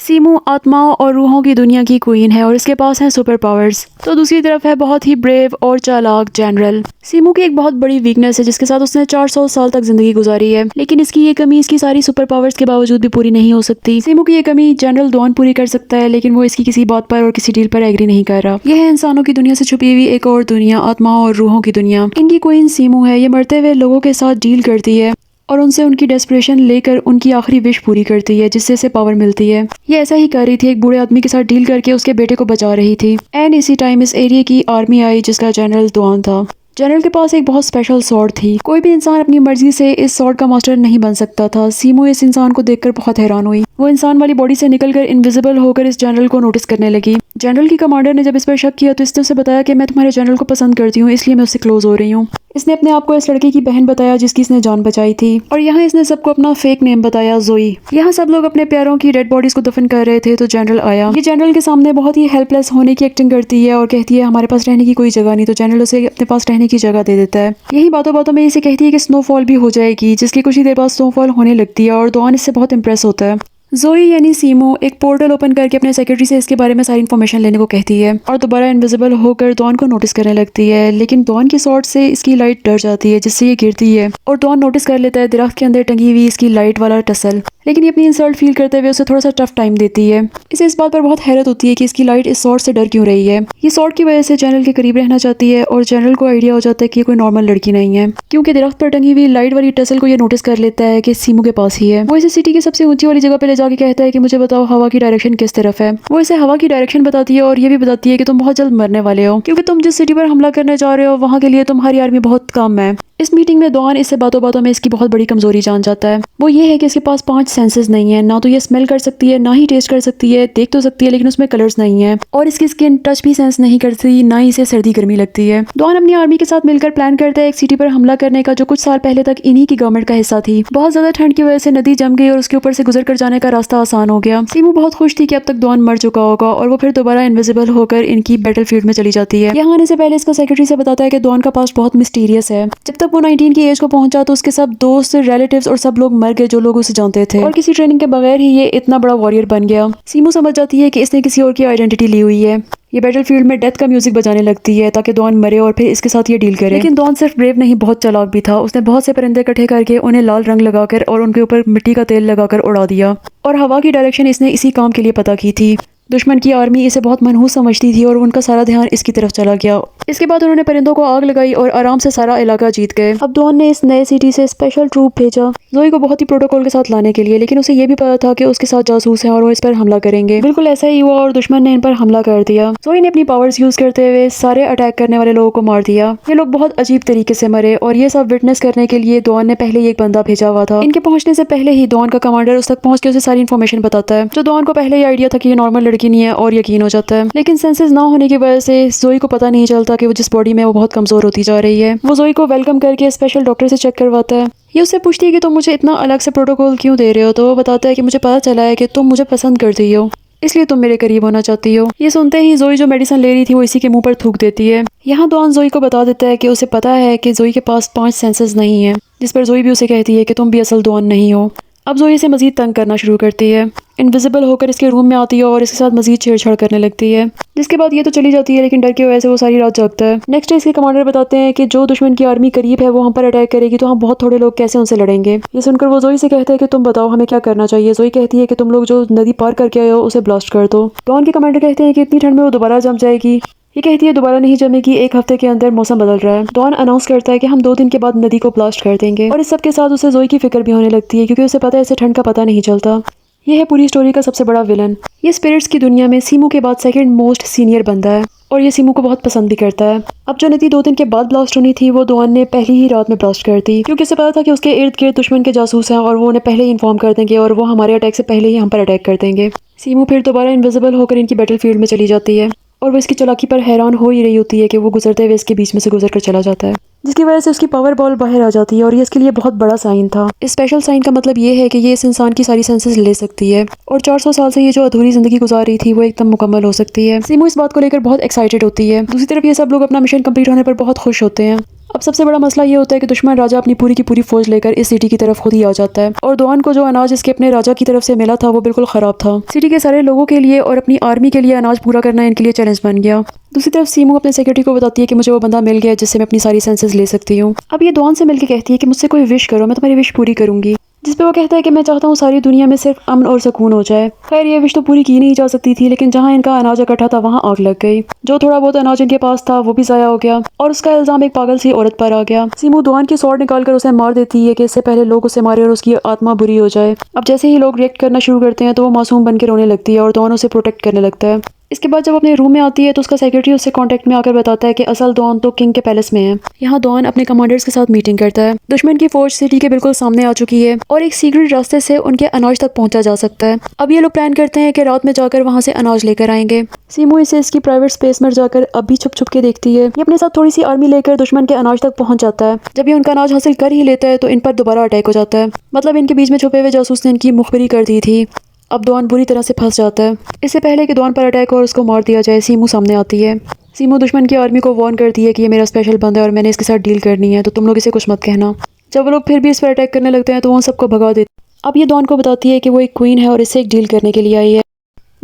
सीमू आत्माओं और रूहों की दुनिया की क्वीन है और इसके पास हैं सुपर पावर्स। तो दूसरी तरफ है बहुत ही ब्रेव और चालाक जनरल। सीमू की एक बहुत बड़ी वीकनेस है जिसके साथ उसने 400 साल तक जिंदगी गुजारी है, लेकिन इसकी ये कमी इसकी सारी सुपर पावर्स के बावजूद भी पूरी नहीं हो सकती। सीमू की ये कमी जनरल डॉन पूरी कर सकता है, लेकिन वो इसकी किसी बात पर और किसी डील पर एग्री नहीं कर रहा। यह है इंसानों की दुनिया से छुपी हुई एक और दुनिया, आत्माओं और रूहों की दुनिया। इनकी क्वीन सीमू है। ये मरते हुए लोगों के साथ डील करती है और उनसे उनकी डेस्परेशन लेकर उनकी आखिरी विश पूरी करती है, जिससे इसे पावर मिलती है। ये ऐसा ही कर रही थी, एक बूढ़े आदमी के साथ डील करके उसके बेटे को बचा रही थी। एंड इसी टाइम इस एरिया की आर्मी आई जिसका जनरल दुआन था। जनरल के पास एक बहुत स्पेशल स्वॉर्ड थी। कोई भी इंसान अपनी मर्जी से इस स्वॉर्ड का मास्टर नहीं बन सकता था। सीमू इस इंसान को देखकर बहुत हैरान हुई। वो इंसान वाली बॉडी से निकलकर इनविजिबल होकर इस जनरल को नोटिस करने लगी। जनरल की कमांडर ने जब इस पर शक किया तो इसने उसे बताया कि मैं तुम्हारे जनरल को पसंद करती हूँ, इसलिए मैं उससे क्लोज हो रही हूँ। इसने अपने आप को इस लड़के की बहन बताया जिसकी इसने जान बचाई थी, और यहाँ इसने सबको अपना फेक नेम बताया, जोई। यहाँ सब लोग अपने प्यारों की डेड बॉडीज को दफन कर रहे थे तो जनरल आया। ये जनरल के सामने बहुत ही हेल्पलेस होने की एक्टिंग करती है और कहती है हमारे पास रहने की कोई जगह नहीं। तो जनरल उसे अपने पास रहने की जगह दे देता है। यही बातों बातों में इसे कहती है कि स्नोफॉल भी हो जाएगी, जिसकी कुछ ही देर बाद स्नोफॉल होने लगती है और दुआन इससे बहुत इंप्रेस होता है। जोई यानी सीमू एक पोर्टल ओपन करके अपने सेक्रेटरी से इसके बारे में सारी इन्फॉर्मेशन लेने को कहती है और दोबारा इनविजिबल होकर डॉन को नोटिस करने लगती है, लेकिन डॉन की शॉट से इसकी लाइट डर जाती है जिससे ये गिरती है और डॉन नोटिस कर लेता है दरख्त के अंदर टंगी हुई इसकी लाइट वाला टसल। लेकिन ये अपनी इंसल्ट फील करते हुए उसे थोड़ा सा टफ टाइम देती है। इसे इस बात पर बहुत हैरत होती है कि इसकी लाइट इस शॉट से डर क्यों रही है। ये शॉट की वजह से जनरल के करीब रहना चाहती है और जनरल को आइडिया हो जाता है कि ये कोई नॉर्मल लड़की नहीं है, क्योंकि दरख्त पर टंगी हुई लाइट वाली टसल को ये नोटिस कर लेता है कि सीमू के पास ही है। वो इसे सिटी की सबसे ऊंची वाली जगह पे ले जाके कहता है कि मुझे बताओ हवा की डायरेक्शन किस तरफ है। वो इसे हवा की डायरेक्शन बताती है और ये भी बताती है कि तुम बहुत जल्द मरने वाले हो, क्योंकि तुम जिस सिटी पर हमला करने जा रहे हो वहाँ के लिए तुम्हारी आर्मी बहुत कम है। इस मीटिंग में डॉन इससे बातों बातों में इसकी बहुत बड़ी कमजोरी जान जाता है। वो ये है कि इसके पास 5 सेंसेस नहीं है। ना तो ये स्मेल कर सकती है, ना ही टेस्ट कर सकती है, देख तो सकती है लेकिन उसमें कलर्स नहीं है, और इसकी स्किन टच भी सेंस नहीं करती, ना ही इसे सर्दी गर्मी लगती है। डॉन अपनी आर्मी के साथ मिलकर प्लान करता है एक सिटी पर हमला करने का जो कुछ साल पहले तक इन्हीं की गवर्नमेंट का हिस्सा थी। बहुत ज्यादा ठंड की वजह से नदी जम गई और उसके ऊपर से गुजर कर जाने का रास्ता आसान हो गया। सीमू बहुत खुश थी कि अब तक डॉन मर चुका होगा और वो फिर दोबारा इनविजिबल होकर इनकी बैटलफील्ड में चली जाती है। यहाँ आने से पहले इसका सेक्रेटरी से बताता है कि डॉन का पास्ट बहुत मिस्टीरियस है। जब तक वो 19 की एज पहुंचा तो उसके सब दोस्त, रिलेटिव्स और सब लोग मर गए जो लोग उसे जानते थे, और किसी ट्रेनिंग के बगैर ही ये इतना बड़ा वॉरियर बन गया। सीमू समझ जाती है कि इसने किसी और की आइडेंटिटी ली हुई है। ये बैटलफील्ड में डेथ का म्यूजिक बजाने लगती है ताकि डॉन मरे और फिर इसके साथ ये डील करे। लेकिन डॉन सिर्फ ब्रेव नहीं, बहुत चालाक भी था। उसने बहुत से परिंदे इकट्ठे करके उन्हें लाल रंग लगाकर और उनके ऊपर मिट्टी का तेल लगाकर उड़ा दिया, और हवा की डायरेक्शन इसने इसी काम के लिए पता की थी। दुश्मन की आर्मी इसे बहुत मनहूस समझती थी और उनका सारा ध्यान इसकी तरफ चला गया। इसके बाद उन्होंने परिंदों को आग लगाई और आराम से सारा इलाका जीत गए। अब डॉन ने इस नए सिटी से स्पेशल ट्रूप भेजा जोई को बहुत ही प्रोटोकॉल के साथ लाने के लिए, लेकिन उसे ये भी पता था कि उसके साथ जासूस हैं और वो इस पर हमला करेंगे। बिल्कुल ऐसा ही हुआ और दुश्मन ने इन पर हमला कर दिया। जोई ने अपनी पावर्स यूज करते हुए सारे अटैक करने वाले लोगों को मार दिया। ये लोग बहुत अजीब तरीके से मरे और ये सब विटनेस करने के लिए डॉन ने पहले ही एक बंदा भेजा हुआ था। इनके पहुंचने से पहले ही डॉन का कमांडर उस तक पहुंच के उसे सारी इन्फॉर्मेशन बताता है, जो डॉन को पहले ही आइडिया था कि ये नॉर्मल लड़की नहीं है और यकीन हो जाता है। लेकिन सेंसेस ना होने की वजह से जोई को पता नहीं चलता कि वो जिस बॉडी में वो बहुत कमजोर होती जा रही है। वो जोई को वेलकम करके स्पेशल डॉक्टर से चेक करवाता है। ये उससे पूछती है कि तुम मुझे इतना अलग से प्रोटोकॉल क्यों दे रहे हो, तो वो बताता है कि मुझे पता चला है कि तुम मुझे पसंद करती हो, इसलिए तुम मेरे करीब होना चाहती हो। ये सुनते ही जोई जो मेडिसिन ले रही थी वो इसी के मुंह पर थूक देती है। यहाँ डॉन जोई को बता देता है कि उसे पता है कि जोई के पास 5 सेंसेस नहीं है, जिस पर जोई भी उसे कहती है कि तुम भी असल डॉन नहीं हो। अब जोई इसे मजीद तंग करना शुरू करती है, इनविजिबल होकर इसके रूम में आती है और इसके साथ मजीद छेड़छाड़ करने लगती है। जिसके बाद ये तो चली जाती है, लेकिन डर की वजह से वो सारी रात जागता है। नेक्स्ट डे इसके कमांडर बताते हैं कि जो दुश्मन की आर्मी करीब है वो हम पर अटैक करेगी तो हम बहुत थोड़े लोग कैसे उनसे लड़ेंगे। ये सुनकर वो जोई से कहता है कि तुम बताओ हमें क्या करना चाहिए। जोई कहती है कि तुम लोग जो नदी पार करके आए हो उसे ब्लास्ट कर दो। डॉन के कमांडर कहते हैं कि इतनी ठंड में वो दोबारा जम जाएगी। ये कहती है दोबारा नहीं जमेगी, 1 हफ्ते के अंदर मौसम बदल रहा है। डॉन अनाउंस करता है कि हम 2 दिन के बाद नदी को ब्लास्ट कर देंगे, और इस सब के साथ उसे जोई की फिक्र भी होने लगती है क्योंकि उसे पता है इसे ठंड का पता नहीं चलता। ये है पूरी स्टोरी का सबसे बड़ा विलन। ये स्पिरिट्स की दुनिया में सीमू के बाद सेकंड मोस्ट सीनियर बंदा है और ये सीमू को बहुत पसंद भी करता है। अब जो नदी 2 दिन के बाद ब्लास्ट होनी थी वो डॉन ने पहली ही रात में ब्लास्ट कर दी, क्योंकि उसे पता था कि उसके इर्द गिर्द दुश्मन के जासूस हैं और वो उन्हें पहले ही इन्फॉर्म कर देंगे और वो हमारे अटैक से पहले ही हम पर अटैक कर देंगे। सीमू फिर दोबारा इनविजिबल होकर इनकी बैटलफील्ड में चली जाती है और वो इसकी चालाकी पर हैरान हो ही रही होती है कि वो गुजरते हुए इसके बीच में से गुजर कर चला जाता है, जिसकी वजह से उसकी पावर बॉल बाहर आ जाती है और ये इसके लिए बहुत बड़ा साइन था। इस स्पेशल साइन का मतलब ये है कि ये इस इंसान की सारी सेंसेस ले सकती है और 400 साल से ये जो अधूरी जिंदगी गुजार रही थी वो एकदम मुकम्मल हो सकती है। सीमू इस बात को लेकर बहुत एक्साइटेड होती है। दूसरी तरफ ये सब लोग अपना मिशन कंप्लीट होने पर बहुत खुश होते हैं। अब सबसे बड़ा मसला ये होता है कि दुश्मन राजा अपनी पूरी की पूरी फौज लेकर इस सिटी की तरफ खुद ही आ जाता है और दोआन को जो अनाज इसके अपने राजा की तरफ से मिला था वो बिल्कुल ख़राब था। सिटी के सारे लोगों के लिए और अपनी आर्मी के लिए अनाज पूरा करना इनके लिए चैलेंज बन गया। दूसरी तरफ सीमू अपने सेक्रेटरी को बताती है कि मुझे वो बंदा मिल गया जिससे मैं अपनी सारी सेंसेस ले सकती हूँ। अब ये दोआन से मिलकर कहती है कि मुझसे कोई विश करो, मैं तुम्हारी विश पूरी करूंगी। जिस पे वो कहता है कि मैं चाहता हूँ सारी दुनिया में सिर्फ अमन और सुकून हो जाए। खैर ये विश तो पूरी की नहीं जा सकती थी, लेकिन जहाँ इनका अनाज इकट्ठा था वहाँ आग लग गई। जो थोड़ा बहुत अनाज इनके पास था वो भी ज़ाया हो गया और उसका इल्जाम एक पागल सी औरत पर आ गया। सीमू दोआन की स्वॉर्ड निकालकर उसे मार देती है कि इससे पहले लोग उसे मारे और उसकी आत्मा बुरी हो जाए। अब जैसे ही लोग रिएक्ट करना शुरू करते हैं तो वो मासूम बन के रोने लगती है और दोआन उसे प्रोटेक्ट करने लगता है। इसके बाद जब अपने रूम में आती है तो उसका सेक्रेटरी उससे कांटेक्ट में आकर बताता है कि असल दोआन तो किंग के पैलेस में है। यहाँ दोआन अपने कमांडर्स के साथ मीटिंग करता है। दुश्मन की फौज सिटी के बिल्कुल सामने आ चुकी है और एक सीक्रेट रास्ते से उनके अनाज तक पहुंचा जा सकता है। अब ये लोग प्लान करते हैं कि रात में जाकर वहाँ से अनाज लेकर आएंगे। सीमू इसे इसकी प्राइवेट स्पेस में जाकर अब भी छुप छुप के देखती है। ये अपने साथ थोड़ी सी आर्मी लेकर दुश्मन के अनाज तक पहुंच जाता है। जब ये उनका अनाज हासिल कर ही लेता है तो इन पर दोबारा अटैक हो जाता है। मतलब इनके बीच में छुपे हुए जासूस ने इनकी मुखबिरी कर दी थी। अब दोआन बुरी तरह से फंस जाता है। इससे पहले कि दोआन पर अटैक और उसको मार दिया जाए सीमू सामने आती है। सीमू दुश्मन की आर्मी को वार्न करती है कि ये मेरा स्पेशल बंदा है और मैंने इसके साथ डील करनी है, तो तुम लोग इसे कुछ मत कहना। जब वो लोग फिर भी इस पर अटैक करने लगते हैं तो वो सबको भगा देती है। अब ये दोआन को बताती है कि वो एक क्वीन है और इससे एक डील करने के लिए आई है।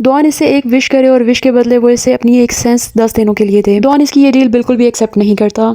दोआन इससे एक विश करे और विश के बदले वो इसे अपनी एक सेंस 10 दिनों के लिए दे। दोआन इसकी ये डील बिल्कुल भी एक्सेप्ट नहीं करता।